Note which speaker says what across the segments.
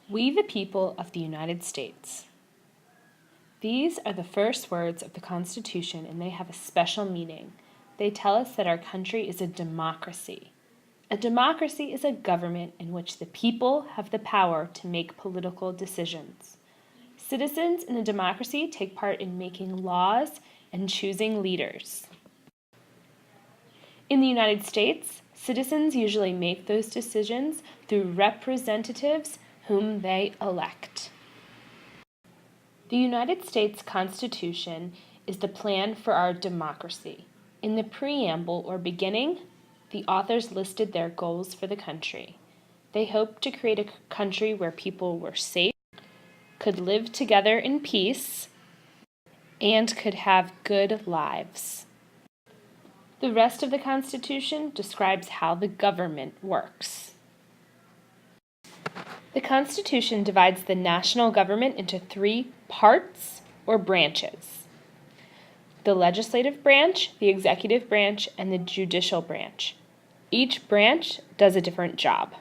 Speaker 1: We the people of the United States. These are the first words of the Constitution, and they have a special meaning. They tell us that our country is a democracy. A democracy is a government in which the people have the power to make political decisions. Citizens in a democracy take part in making laws and choosing leaders. In the United States, citizens usually make those decisions through representatives whom they elect. The United States Constitution is the plan for our democracy. In the preamble or beginning, the authors listed their goals for the country. They hoped to create a country where people were safe, could live together in peace, and could have good lives. The rest of the Constitution describes how the government works. The Constitution divides the national government into 3 parts or branches: the legislative branch, the executive branch, and the judicial branch. Each branch does a different job.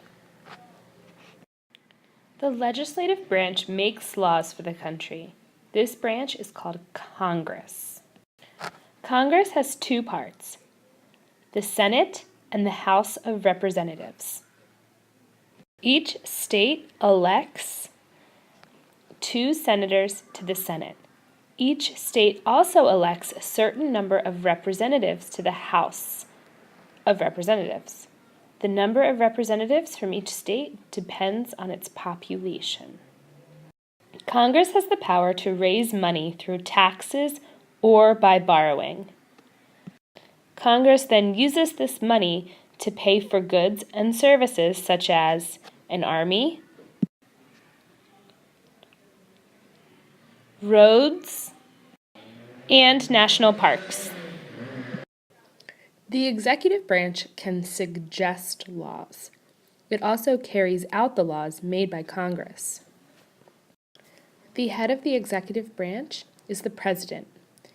Speaker 1: The legislative branch makes laws for the country. This branch is called Congress. Congress has 2 parts: the Senate and the House of Representatives. Each state elects 2 senators to the Senate. Each state also elects a certain number of representatives to the House of Representatives. The number of representatives from each state depends on its population. Congress has the power to raise money through taxes or by borrowing. Congress then uses this money to pay for goods and services such as an army, roads, and national parks. The executive branch can suggest laws. It also carries out the laws made by Congress. The head of the executive branch is the president.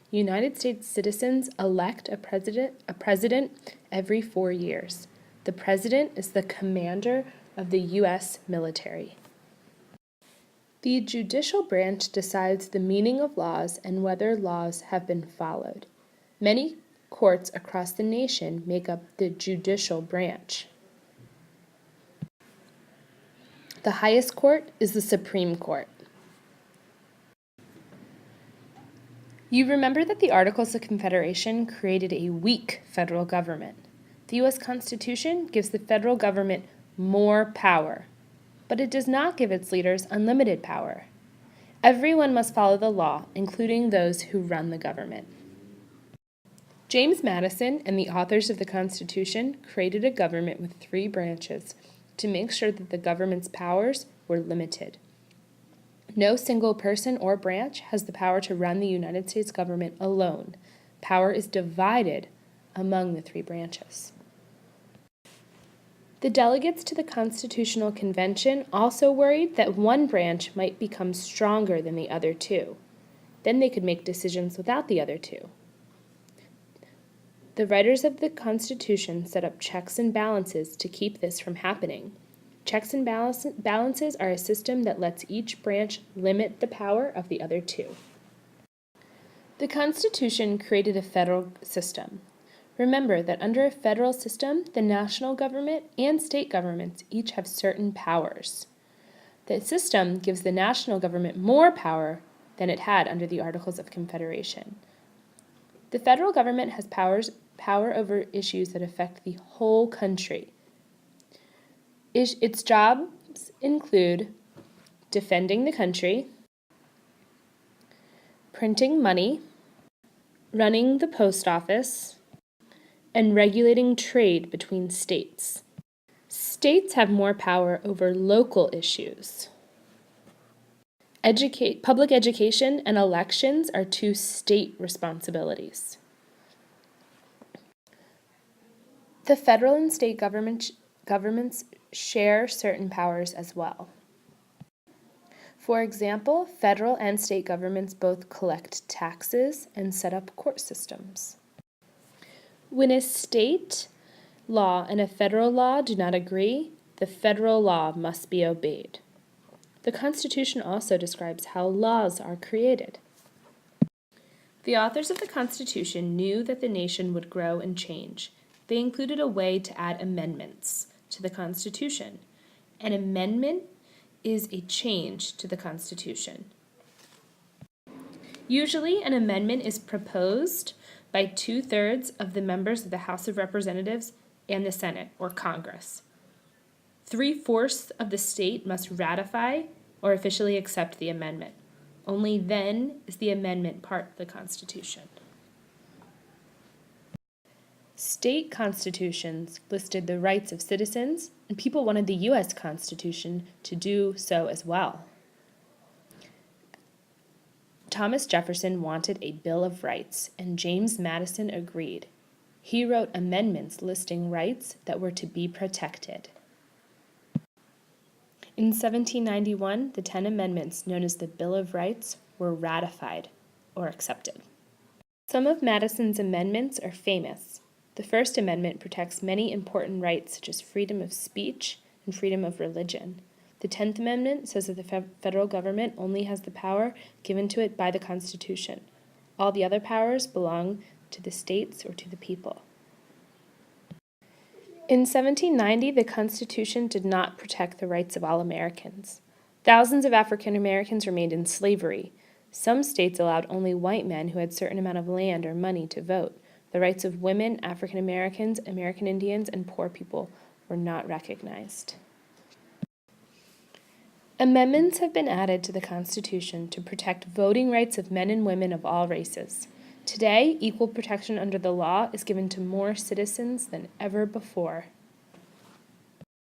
Speaker 1: United States citizens elect a president every 4 years. The president is the commander of the U.S. military. The judicial branch decides the meaning of laws and whether laws have been followed. Many courts across the nation make up the judicial branch. The highest court is the Supreme Court. You remember that the Articles of Confederation created a weak federal government. The U.S. Constitution gives the federal government more power, but it does not give its leaders unlimited power. Everyone must follow the law, including those who run the government. James Madison and the authors of the Constitution created a government with 3 branches to make sure that the government's powers were limited. No single person or branch has the power to run the United States government alone. Power is divided among the 3 branches. The delegates to the Constitutional Convention also worried that one branch might become stronger than the other 2. Then they could make decisions without the other 2. The writers of the Constitution set up checks and balances to keep this from happening. Checks and balances are a system that lets each branch limit the power of the other 2. The Constitution created a federal system. Remember that under a federal system, the national government and state governments each have certain powers. The system gives the national government more power than it had under the Articles of Confederation. The federal government has power over issues that affect the whole country. Its jobs include defending the country, printing money, running the post office, and regulating trade between states. States have more power over local issues. Public education and elections are 2 state responsibilities. The federal and state governments share certain powers as well. For example, federal and state governments both collect taxes and set up court systems. When a state law and a federal law do not agree, the federal law must be obeyed. The Constitution also describes how laws are created. The authors of the Constitution knew that the nation would grow and change. They included a way to add amendments to the Constitution. An amendment is a change to the Constitution. Usually, an amendment is proposed by 2/3 of the members of the House of Representatives and the Senate, or Congress. 3/4 of the state must ratify or officially accept the amendment. Only then is the amendment part of the Constitution. State constitutions listed the rights of citizens, and people wanted the U.S. Constitution to do so as well. Thomas Jefferson wanted a Bill of Rights, and James Madison agreed. He wrote amendments listing rights that were to be protected. In 1791, the 10 amendments, known as the Bill of Rights, were ratified or accepted. Some of Madison's amendments are famous. The First Amendment protects many important rights such as freedom of speech and freedom of religion. The 10th Amendment says that the federal government only has the power given to it by the Constitution. All the other powers belong to the states or to the people. In 1790, the Constitution did not protect the rights of all Americans. Thousands of African Americans remained in slavery. Some states allowed only white men who had a certain amount of land or money to vote. The rights of women, African Americans, American Indians, and poor people were not recognized. Amendments have been added to the Constitution to protect voting rights of men and women of all races. Today, equal protection under the law is given to more citizens than ever before.